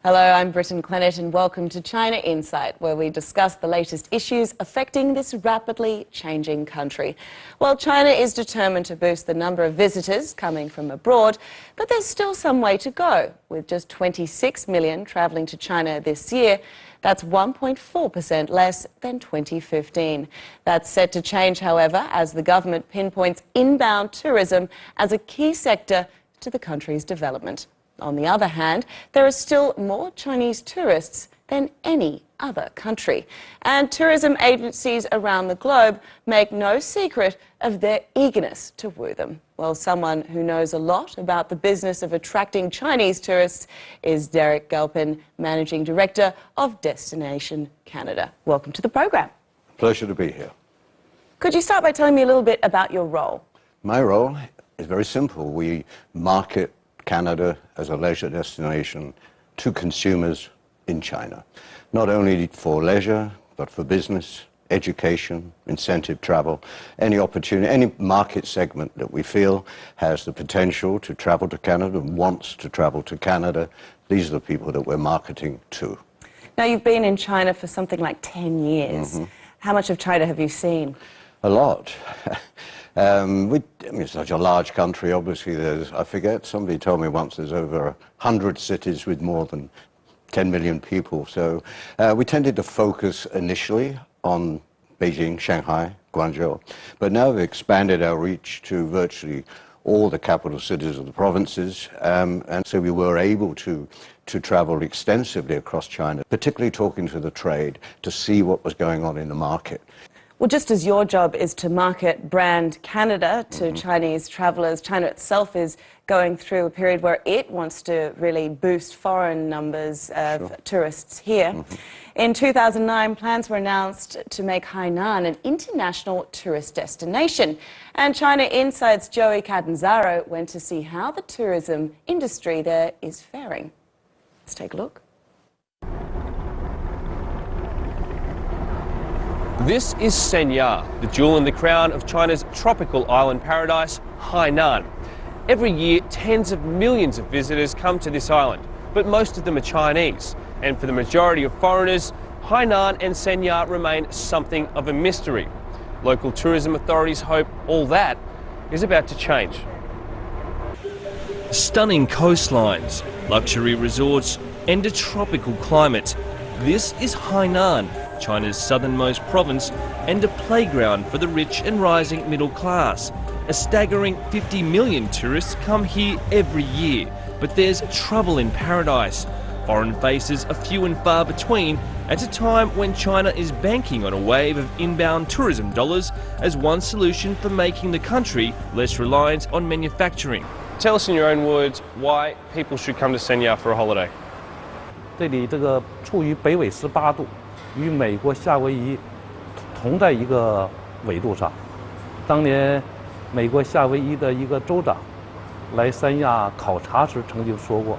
Hello, I'm Britton Clennett and welcome to China Insight, where we discuss the latest issues affecting this rapidly changing country. Well, China is determined to boost the number of visitors coming from abroad, but there's still some way to go. With just 26 million travelling to China this year, that's 1.4% less than 2015. That's set to change, however, as the government pinpoints inbound tourism as a key sector to the country's development. On the other hand, there are still more Chinese tourists than any other country. And tourism agencies around the globe make no secret of their eagerness to woo them. Well, someone who knows a lot about the business of attracting Chinese tourists is Derek Galpin, Managing Director of Destination Canada. Welcome to the program. Pleasure to be here. Could you start by telling me a little bit about your role? My role is very simple. We market Canada as a leisure destination to consumers in China, not only for leisure, but for business, education, incentive travel, any opportunity, any market segment that we feel has the potential to travel to Canada and wants to travel to Canada. These are the people that we're marketing to. Now, you've been in China for something like 10 years. How much of China have you seen? A lot. It's such a large country. Obviously, I forget, somebody told me once there's over 100 cities with more than 10 million people. So we tended to focus initially on Beijing, Shanghai, Guangzhou. But now we've expanded our reach to virtually all the capital cities of the provinces. And so we were able to travel extensively across China, particularly talking to the trade to see what was going on in the market. Well, just as your job is to market brand Canada to Chinese travellers, China itself is going through a period where it wants to really boost foreign numbers of tourists here. In 2009, plans were announced to make Hainan an international tourist destination. And China Insight's Joey Catanzaro went to see how the tourism industry there is faring. Let's take a look. This is Sanya, the jewel in the crown of China's tropical island paradise, Hainan. Every year, tens of millions of visitors come to this island, but most of them are Chinese. And for the majority of foreigners, Hainan and Sanya remain something of a mystery. Local tourism authorities hope all that is about to change. Stunning coastlines, luxury resorts, and a tropical climate. This is Hainan, China's southernmost province, and a playground for the rich and rising middle class. A staggering 50 million tourists come here every year, but there's trouble in paradise. Foreign faces are few and far between at a time when China is banking on a wave of inbound tourism dollars as one solution for making the country less reliant on manufacturing. Tell us in your own words why people should come to Sanya for a holiday. 这里这个处于北纬18度，与美国夏威夷同在一个纬度上。当年美国夏威夷的一个州长来三亚考察时曾经说过，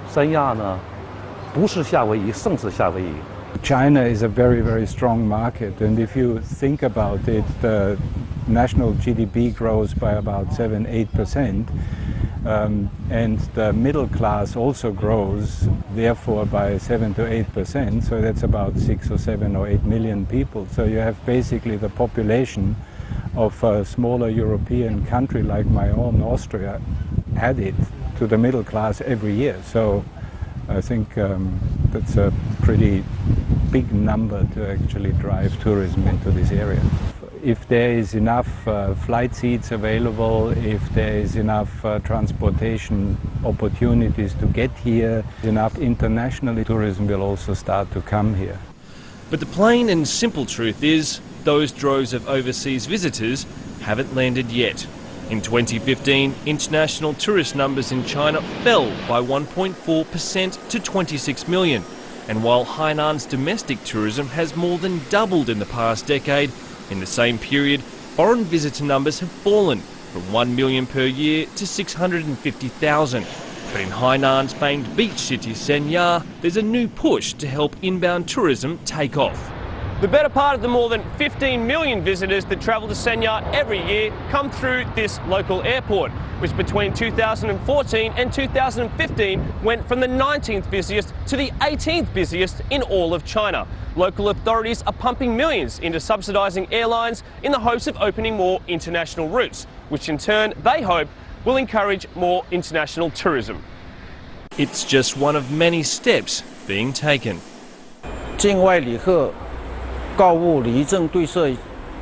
三亚呢不是夏威夷，胜似夏威夷。 China is a very, very strong market, and if you think about it, the national GDP grows by about 7–8%, and the middle class also grows, therefore, by 7–8%. So that's about 6 or 7 or 8 million people. So you have basically the population of a smaller European country like my own, Austria, added to the middle class every year. So I think that's a pretty big number to actually drive tourism into this area. If there is enough flight seats available, if there is enough transportation opportunities to get here, enough international tourism will also start to come here. But the plain and simple truth is, those droves of overseas visitors haven't landed yet. In 2015, international tourist numbers in China fell by 1.4% to 26 million. And while Hainan's domestic tourism has more than doubled in the past decade, in the same period, foreign visitor numbers have fallen from 1 million per year to 650,000. But in Hainan's famed beach city Sanya, there's a new push to help inbound tourism take off. The better part of the more than 15 million visitors that travel to Sanya every year come through this local airport, which between 2014 and 2015 went from the 19th busiest to the 18th busiest in all of China. Local authorities are pumping millions into subsidising airlines in the hopes of opening more international routes, which in turn, they hope, will encourage more international tourism. It's just one of many steps being taken. 境外旅客购物离证对税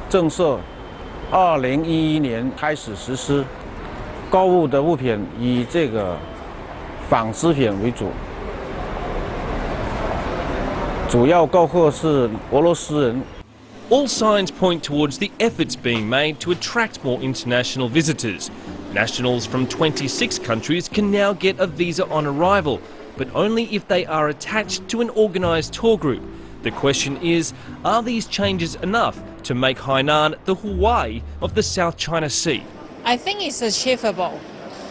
政策2011年开始实施，购物的物品以这个纺织品为主，主要购客是俄罗斯人。 All signs point towards the efforts being made to attract more international visitors. Nationals from 26 countries can now get a visa on arrival, but only if they are attached to an organised tour group. The question is, are these changes enough to make Hainan the Hawaii of the South China Sea? I think it's achievable,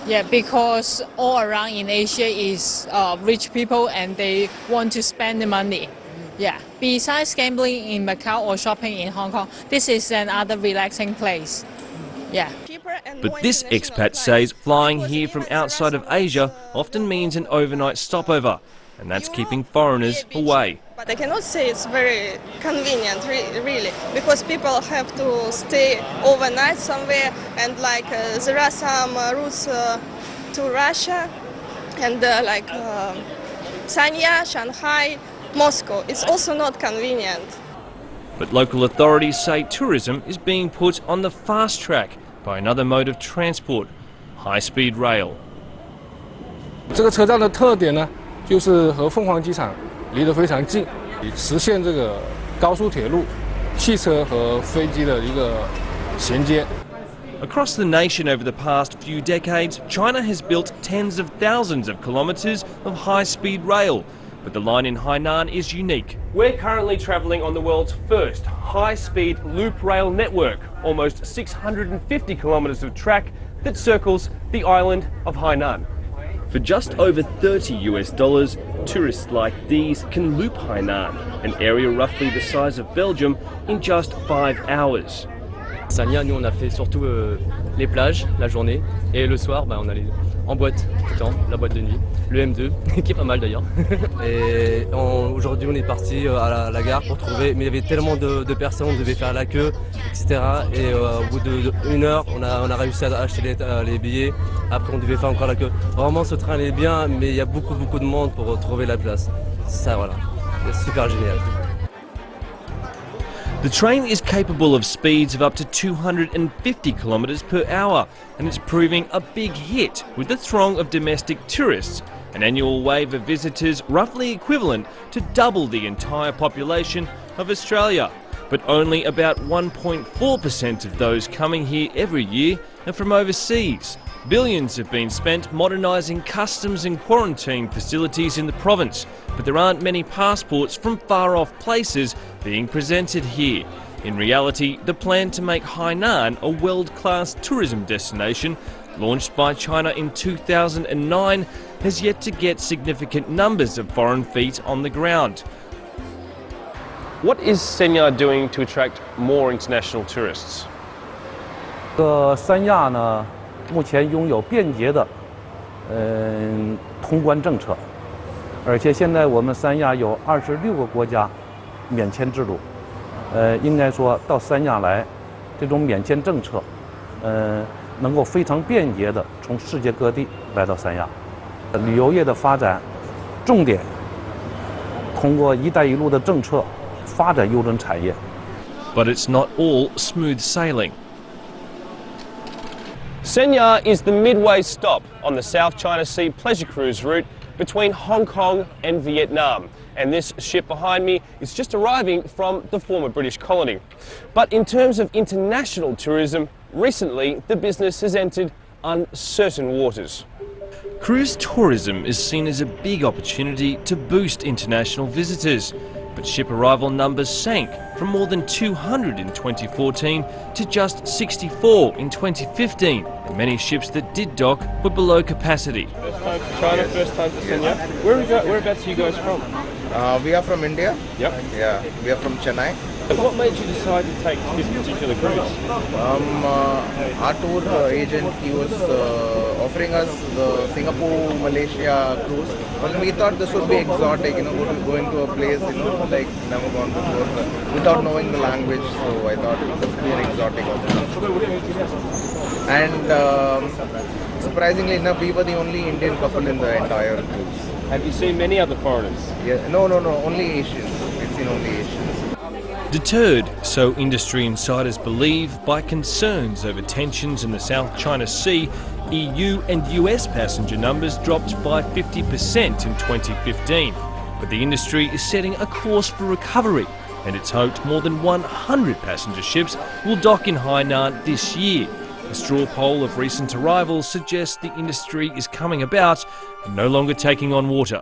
yeah, because all around in Asia is rich people and they want to spend the money. Yeah, besides gambling in Macau or shopping in Hong Kong, this is another relaxing place. Yeah. But this expat says flying here from outside of Asia often means an overnight stopover, and that's keeping foreigners away. But I cannot say it's very convenient, really, because people have to stay overnight somewhere, and like there are some routes to Russia, and like Sanya, Shanghai, Moscow. It's also not convenient. But local authorities say tourism is being put on the fast track by another mode of transport, high-speed rail. 这个车站的特点呢，就是和凤凰机场离得非常近，实现这个高速铁路、汽车和飞机的一个衔接。 Across the nation over the past few decades, China has built tens of thousands of kilometres of high-speed rail. But the line in Hainan is unique. We're currently travelling on the world's first high-speed loop rail network, almost 650 kilometres of track that circles the island of Hainan. For just over $30 tourists like these can loop Hainan, an area roughly the size of Belgium, in just 5 hours. Sanya, nous on a fait surtout les plages la journée et le soir on allait en boîte tout le temps, la boîte de nuit, le M2 qui est pas mal d'ailleurs. Et aujourd'hui on est parti à la gare pour trouver, mais il y avait tellement de personnes, on devait faire la queue, etc. Et au bout d'une heure on a réussi à acheter les billets, après on devait faire encore la queue. Vraiment ce train est bien, mais il y a beaucoup de monde pour trouver la place. Ça voilà, c'est super génial. The train is capable of speeds of up to 250 kilometres per hour, and it's proving a big hit with the throng of domestic tourists, an annual wave of visitors roughly equivalent to double the entire population of Australia. But only about 1.4% of those coming here every year are from overseas. Billions have been spent modernising customs and quarantine facilities in the province, but there aren't many passports from far-off places being presented here. In reality, the plan to make Hainan a world-class tourism destination, launched by China in 2009, has yet to get significant numbers of foreign feet on the ground. What is Sanya doing to attract more international tourists? 三亚呢，目前拥有便捷的通关政策，而且现在我们三亚有26个国家免签制度，应该说到三亚来，这种免签政策，能够非常便捷的从世界各地来到三亚。旅游业的发展重点通过"一带一路"的政策发展邮轮产业。But it's not all smooth sailing. Sanya is the midway stop on the South China Sea pleasure cruise route between Hong Kong and Vietnam. And this ship behind me is just arriving from the former British colony. But in terms of international tourism, recently the business has entered uncertain waters. Cruise tourism is seen as a big opportunity to boost international visitors. But ship arrival numbers sank from more than 200 in 2014 to just 64 in 2015. And many ships that did dock were below capacity. First time to China, first time to Sanya. Whereabouts are you guys from? We are from India. Yep. Yeah, we are from Chennai. What made you decide to take this particular cruise? Our tour agent, he was offering us the Singapore-Malaysia cruise. But we thought this would be exotic, going to a place, like never gone before, without knowing the language. So I thought this would be an exotic option. And surprisingly enough, we were the only Indian couple in the entire cruise. Have you seen many other foreigners? Yeah, no, only Asians. We've seen only Asians. Deterred, so industry insiders believe, by concerns over tensions in the South China Sea, EU and US passenger numbers dropped by 50% in 2015. But the industry is setting a course for recovery, and it's hoped more than 100 passenger ships will dock in Hainan this year. A straw poll of recent arrivals suggests the industry is coming about and no longer taking on water.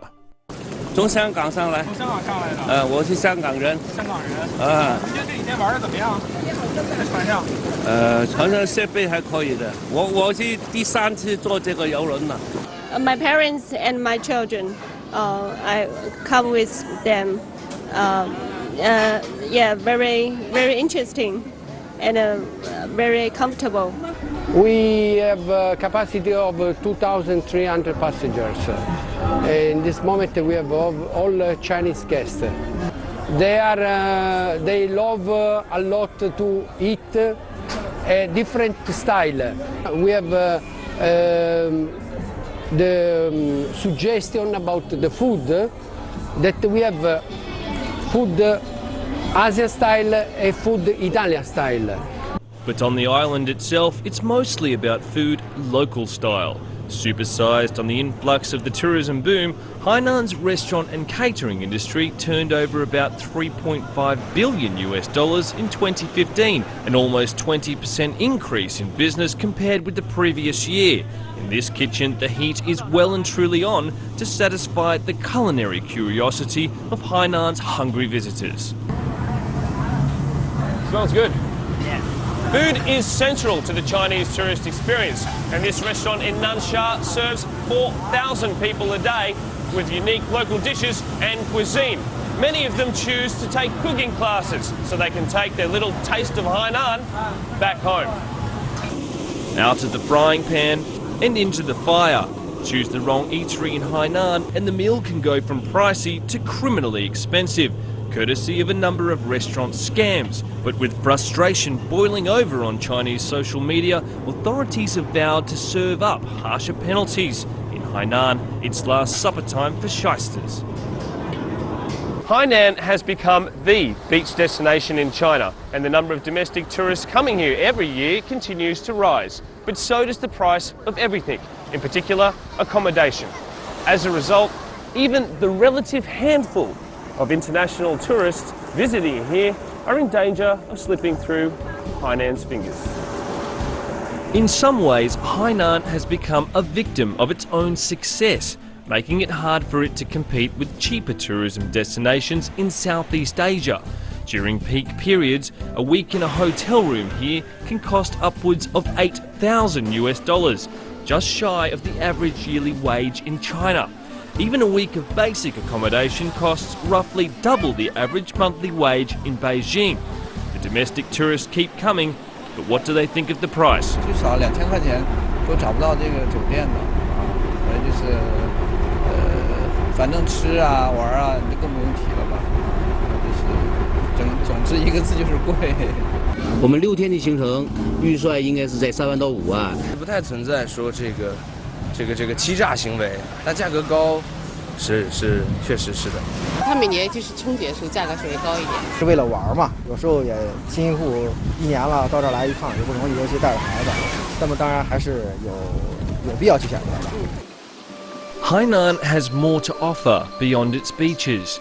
从香港上来。从香港上来的。我是香港人。香港人。你觉得这几天玩的怎么样？在船上。船上设备还可以的。我是第3次坐这个邮轮了。My parents and my children, I come with them. Yeah, very interesting and very comfortable. We have a capacity of 2,300 passengers. In this moment we have all Chinese guests. They love a lot to eat a different style. We have the suggestion about the food, that we have food Asian style and food Italian style. But on the island itself, it's mostly about food local style. Supersized on the influx of the tourism boom, Hainan's restaurant and catering industry turned over about $3.5 billion in 2015, an almost 20% increase in business compared with the previous year. In this kitchen, the heat is well and truly on to satisfy the culinary curiosity of Hainan's hungry visitors. Smells good. Food is central to the Chinese tourist experience, and this restaurant in Nansha serves 4,000 people a day with unique local dishes and cuisine. Many of them choose to take cooking classes so they can take their little taste of Hainan back home. Out of the frying pan and into the fire. Choose the wrong eatery in Hainan and the meal can go from pricey to criminally expensive, courtesy of a number of restaurant scams. But with frustration boiling over on Chinese social media, authorities have vowed to serve up harsher penalties. In Hainan, it's last supper time for shysters. Hainan has become the beach destination in China, and the number of domestic tourists coming here every year continues to rise. But so does the price of everything, in particular accommodation. As a result, even the relative handful of international tourists visiting here are in danger of slipping through Hainan's fingers. In some ways, Hainan has become a victim of its own success, making it hard for it to compete with cheaper tourism destinations in Southeast Asia. During peak periods, a week in a hotel room here can cost upwards of $8,000, just shy of the average yearly wage in China. Even a week of basic accommodation costs roughly double the average monthly wage in Beijing. The domestic tourists keep coming, but what do they think of the price? 最少2000块钱都找不到这个酒店的就是反正吃啊玩啊就更不用提了吧，就是总之一个字就是贵。我们6天的行程预算应该是在3万到5万，不太存在说这个欺诈行为，但价格高是确实是的。它每年就是春节的时候价格稍微高一点，是为了玩嘛，有时候也辛辛苦苦1年了，到这儿来一趟也不容易，尤其带着孩子，那么当然还是有必要去选择的。Hainan has more to offer beyond its beaches.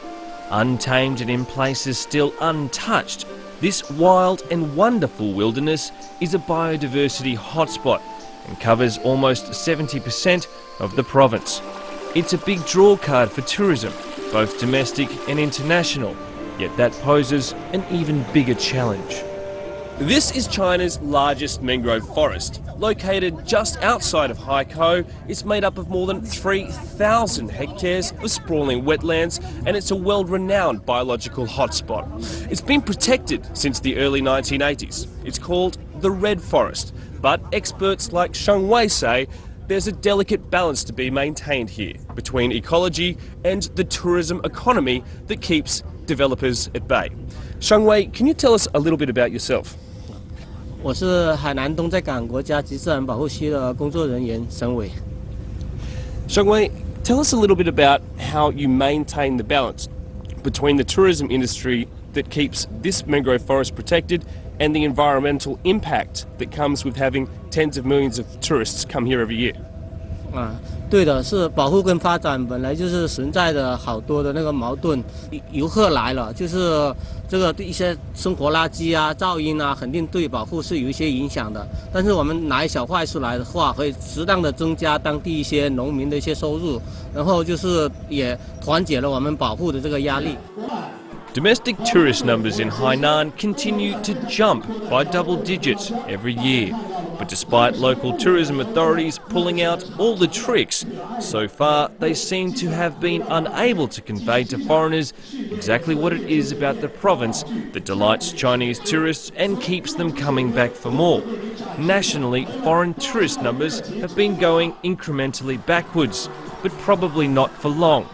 Untamed and in places still untouched, this wild and wonderful wilderness is a biodiversity hotspot and covers almost 70% of the province. It's a big draw card for tourism, both domestic and international, yet that poses an even bigger challenge. This is China's largest mangrove forest. Located just outside of Haikou, it's made up of more than 3,000 hectares of sprawling wetlands, and it's a world-renowned biological hotspot. It's been protected since the early 1980s. It's called the Red Forest, but experts like Sheng Wei say there's a delicate balance to be maintained here between ecology and the tourism economy that keeps developers at bay. Sheng Wei, can you tell us a little bit about yourself? 我是海南东寨港国家级自然保护区的工作人员沈伟。Sheng Wei, tell us a little bit about how you maintain the balance between the tourism industry that keeps this mangrove forest protected and the environmental impact that comes with having tens of millions of tourists come here every year. 对的，是保护跟发展本来就是存在的好多的那个矛盾。游客来了，就是这个对一些生活垃圾啊、噪音啊，肯定对保护是有一些影响的。但是我们拿一小块出来的话，可以适当的增加当地一些农民的一些收入，然后就是也缓解了我们保护的这个压力。 Domestic tourist numbers in Hainan continue to jump by double digits every year. But despite local tourism authorities pulling out all the tricks, so far they seem to have been unable to convey to foreigners exactly what it is about the province that delights Chinese tourists and keeps them coming back for more. Nationally, foreign tourist numbers have been going incrementally backwards, but probably not for long.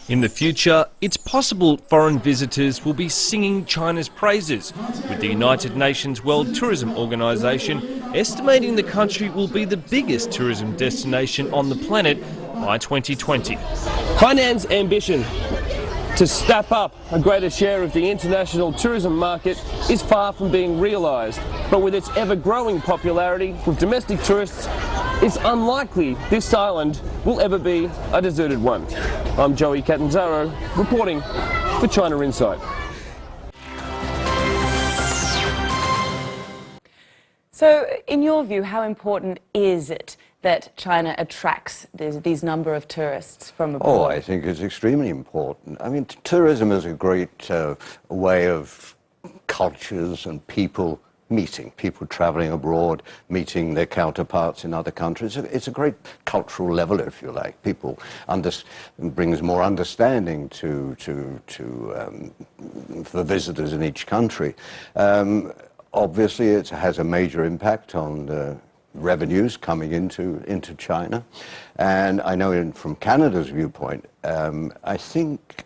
In the future, it's possible foreign visitors will be singing China's praises, with the United Nations World Tourism Organization estimating the country will be the biggest tourism destination on the planet by 2020. Hainan's ambition to snap up a greater share of the international tourism market is far from being realised, but with its ever-growing popularity with domestic tourists, it's unlikely this island will ever be a deserted one. I'm Joey Catanzaro, reporting for China Insight. So, in your view, how important is it that China attracts these number of tourists from abroad? Oh, I think it's extremely important. I mean, tourism is a great way of cultures and people meeting, people traveling abroad, meeting their counterparts in other countries. It's a great cultural leveler, if you like. People brings more understanding for visitors in each country. Obviously, it has a major impact on the revenues coming into China. And I know from Canada's viewpoint, I think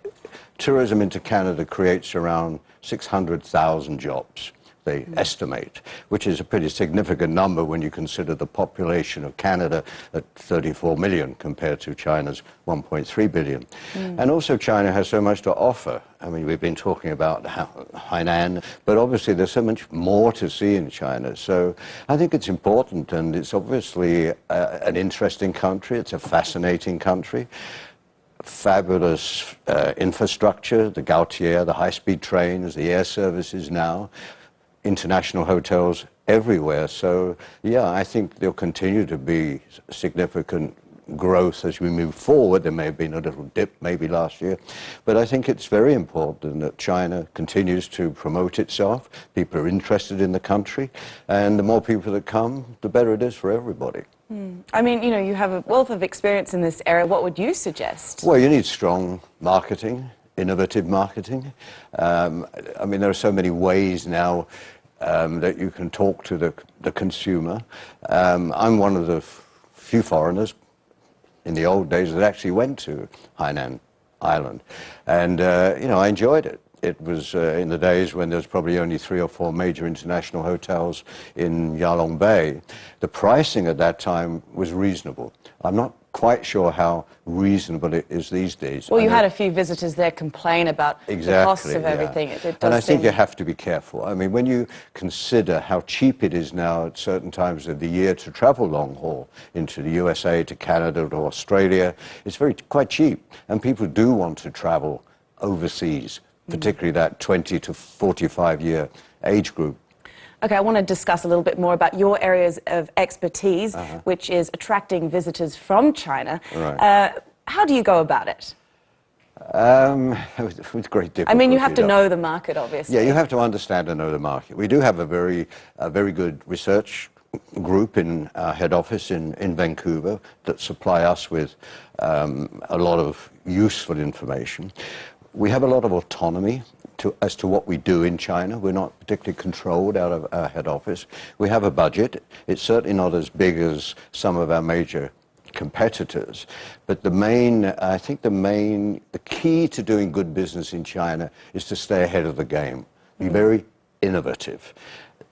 tourism into Canada creates around 600,000 jobs, they estimate, which is a pretty significant number when you consider the population of Canada at 34 million compared to China's 1.3 billion. And also China has so much to offer. I mean, we've been talking about Hainan, but obviously there's so much more to see in China. So I think it's important, and it's obviously an interesting country. It's a fascinating country. Fabulous infrastructure, the Gautier, the high-speed trains, the air services now, international hotels everywhere. So, yeah, I think there'll continue to be significant growth as we move forward. There may have been a little dip maybe last year, but I think it's very important that China continues to promote itself. People are interested in the country, and the more people that come, the better it is for everybody. I mean, you know, you have a wealth of experience in this area. What would you suggest? Well, you need strong marketing, innovative marketing. I mean, there are so many ways now that you can talk to the consumer. I'm one of the few foreigners in the old days that actually went to Hainan Island, and you know, I enjoyed it. It was in the days when there was probably only 3 or 4 major international hotels in Yalong Bay. The pricing at that time was reasonable. I'm not quite sure how reasonable it is these days. Well, you had a few visitors there complain about the costs of everything. Yeah. And I think you have to be careful. I mean, when you consider how cheap it is now at certain times of the year to travel long haul into the USA, to Canada, to Australia, it's quite cheap. And people do want to travel overseas, particularly that 20 to 45-year age group. Okay, I want to discuss a little bit more about your areas of expertise, which is attracting visitors from China. Right. How do you go about it? With great difficulty. I mean, you have to know the market, obviously. Yeah, you have to understand and know the market. We do have a very good research group in our head office in Vancouver that supply us with a lot of useful information. We have a lot of autonomy as to what we do in China. We're not particularly controlled out of our head office. We have a budget. It's certainly not as big as some of our major competitors, but I think the key to doing good business in China is to stay ahead of the game, be very innovative.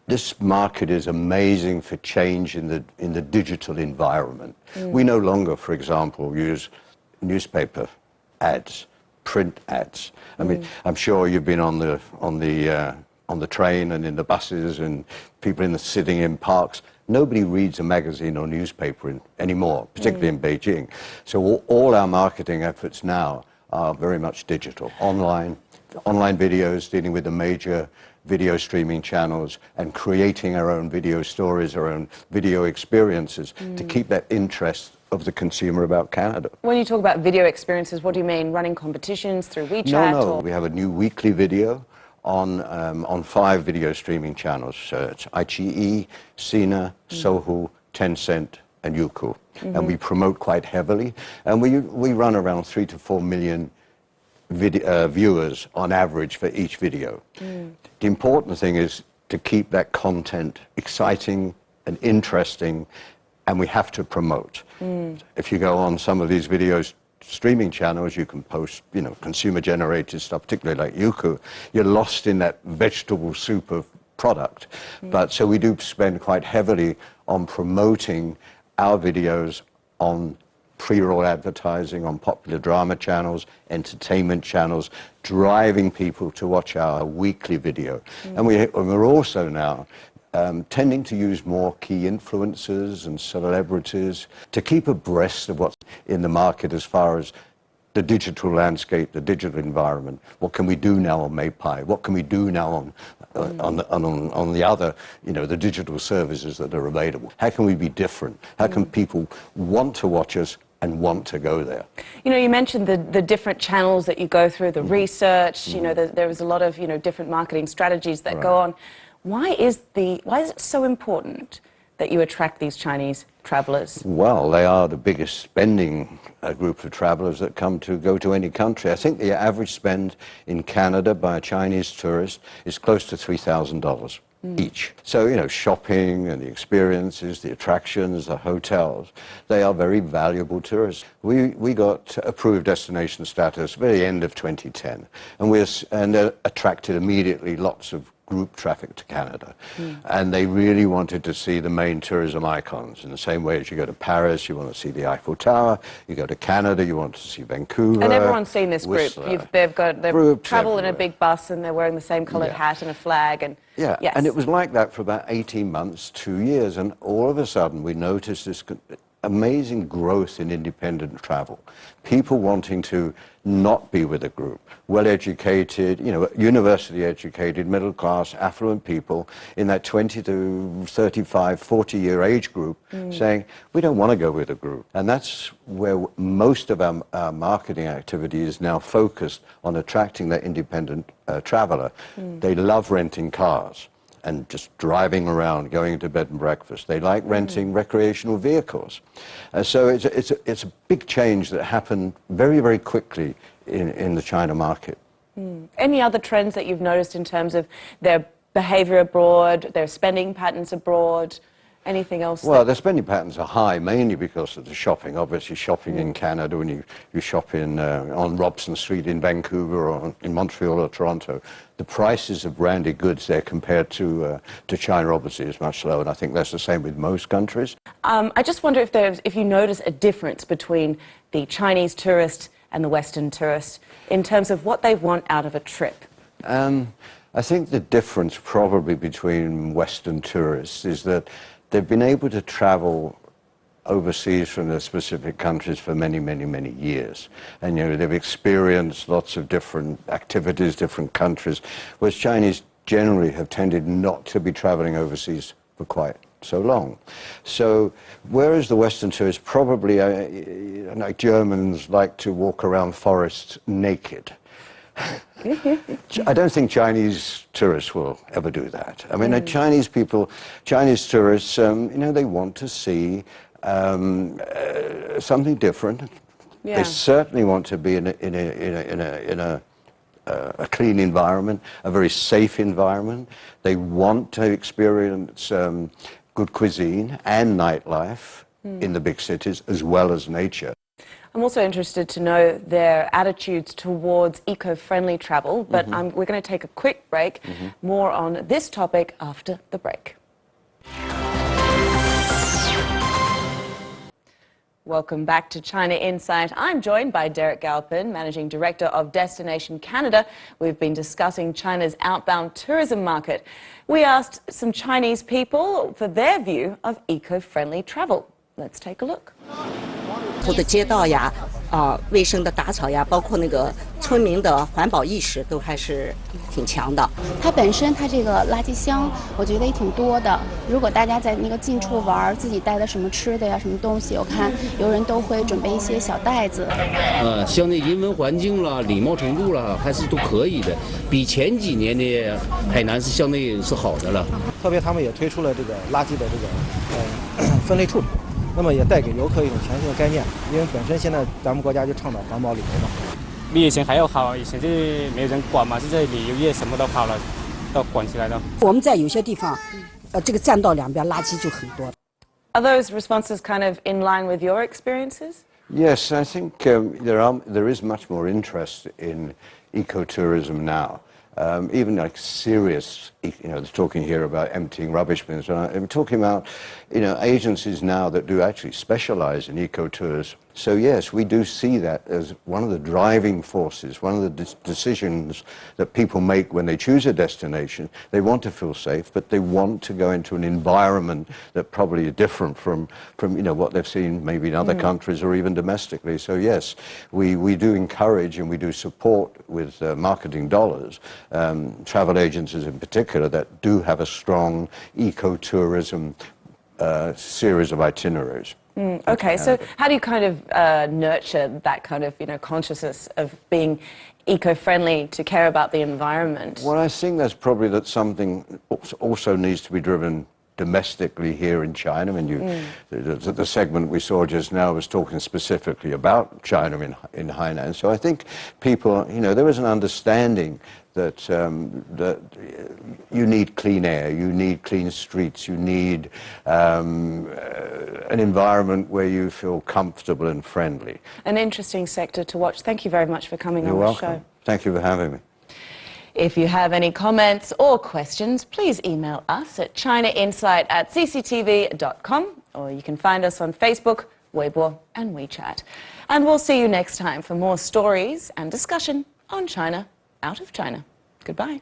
This market is amazing for change in the digital environment. We no longer, for example, use newspaper ads, print ads. I mean, I'm sure you've been on the train and in the buses and people sitting in parks. Nobody reads a magazine or newspaper anymore, particularly in Beijing. So all our marketing efforts now are very much digital, online videos, dealing with the major video streaming channels and creating our own video stories, our own video experiences to keep that interest of the consumer about Canada. When you talk about video experiences, what do you mean? Running competitions through WeChat? No. We have a new weekly video on 5 video streaming channels. It's iQIYI, Sina, Sohu, Tencent, and Youku. And we promote quite heavily. And we run around 3 to 4 million viewers on average for each video. The important thing is to keep that content exciting and interesting, and we have to promote. If you go on some of these videos streaming channels, you can post, consumer-generated stuff, particularly like Youku. You're lost in that vegetable soup of product. But so we do spend quite heavily on promoting our videos on pre-roll advertising, on popular drama channels, entertainment channels, driving people to watch our weekly video. And we're also now tending to use more key influencers and celebrities to keep abreast of what's in the market as far as the digital landscape, the digital environment. What can we do now on Meipai? What can we do now on the other, the digital services that are available? How can we be different? How can people want to watch us and want to go there? You mentioned the different channels that you go through, the research, there was a lot of, different marketing strategies that go on. Why is it so important that you attract these Chinese travelers? Well, they are the biggest spending group of travelers that go to any country. I think the average spend in Canada by a Chinese tourist is close to $3,000 each. So, shopping and the experiences, the attractions, the hotels, they are very valuable tourists. We got approved destination status at the end of 2010, and attracted immediately lots of group traffic to Canada. And they really wanted to see the main tourism icons. In the same way as you go to Paris, you want to see the Eiffel Tower. You go to Canada, you want to see Vancouver. And everyone's seen this group. They've travel in a big bus and they're wearing the same coloured hat and a flag. And and it was like that for about 18 months, 2 years. And all of a sudden, we noticed this amazing growth in independent travel. People wanting to not be with a group, well-educated, university-educated, middle-class, affluent people in that 20 to 35, 40-year age group saying, we don't want to go with a group. And that's where most of our marketing activity is now focused on attracting that independent traveler. They love renting cars and just driving around, going to bed and breakfast. They like renting recreational vehicles. So it's a big change that happened very, very quickly in the China market. Any other trends that you've noticed in terms of their behavior abroad, their spending patterns abroad? Anything else? Well, their spending patterns are high, mainly because of the shopping. Obviously, shopping in Canada, when you shop on Robson Street in Vancouver or in Montreal or Toronto, the prices of branded goods there compared to China, obviously, is much lower. And I think that's the same with most countries. I just wonder if you notice a difference between the Chinese tourist and the Western tourist in terms of what they want out of a trip. I think the difference probably between Western tourists is that they've been able to travel overseas from their specific countries for many, many, many years. And, they've experienced lots of different activities, different countries, whereas Chinese generally have tended not to be traveling overseas for quite so long. So whereas the Western tourists probably, like Germans, like to walk around forests naked, I don't think Chinese tourists will ever do that. I mean, Chinese tourists, they want to see something different. Yeah. They certainly want to be in a clean environment, a very safe environment. They want to experience good cuisine and nightlife in the big cities as well as nature. I'm also interested to know their attitudes towards eco-friendly travel, but we're going to take a quick break. More on this topic after the break. Welcome back to China Insight. I'm joined by Derek Galpin, Managing Director of Destination Canada. We've been discussing China's outbound tourism market. We asked some Chinese people for their view of eco-friendly travel. Let's take a look. 的街道呀，卫生的打扫呀，包括那个村民的环保意识都还是挺强的。它本身它这个垃圾箱，我觉得也挺多的。如果大家在那个近处玩，自己带的什么吃的呀，什么东西，我看有人都会准备一些小袋子。像那人文环境啦、礼貌程度啦，还是都可以的，比前几年的海南是相对是好的了。特别他们也推出了这个垃圾的这个分类处理。 那么也带给游客一种全新的概念，因为本身现在咱们国家就倡导环保旅游嘛。比以前还要好，以前就没有人管嘛，现在旅游业什么都好了，都管起来了。我们在有些地方，这个栈道两边垃圾就很多。Are those responses kind of in line with your experiences? Yes, I think there is much more interest in ecotourism now. Even like serious, talking here about emptying rubbish bins. I'm talking about, agencies now that do actually specialize in eco-tours. So yes, we do see that as one of the driving forces, one of the decisions that people make when they choose a destination. They want to feel safe, but they want to go into an environment that probably is different from what they've seen maybe in other countries or even domestically. So yes, we do encourage and we do support with marketing dollars, travel agencies in particular that do have a strong eco-tourism series of itineraries. Okay, so how do you kind of nurture that kind of, consciousness of being eco-friendly to care about the environment? Well, I think that's probably something also needs to be driven domestically here in China. I mean, the segment we saw just now was talking specifically about China in Hainan. So I think people, there is an understanding that that you need clean air, you need clean streets, you need an environment where you feel comfortable and friendly. An interesting sector to watch. Thank you very much for coming on the show. Thank you for having me. If you have any comments or questions, please email us at chinainsight@cctv.com, or you can find us on Facebook, Weibo and WeChat. And we'll see you next time for more stories and discussion on China out of China. Goodbye.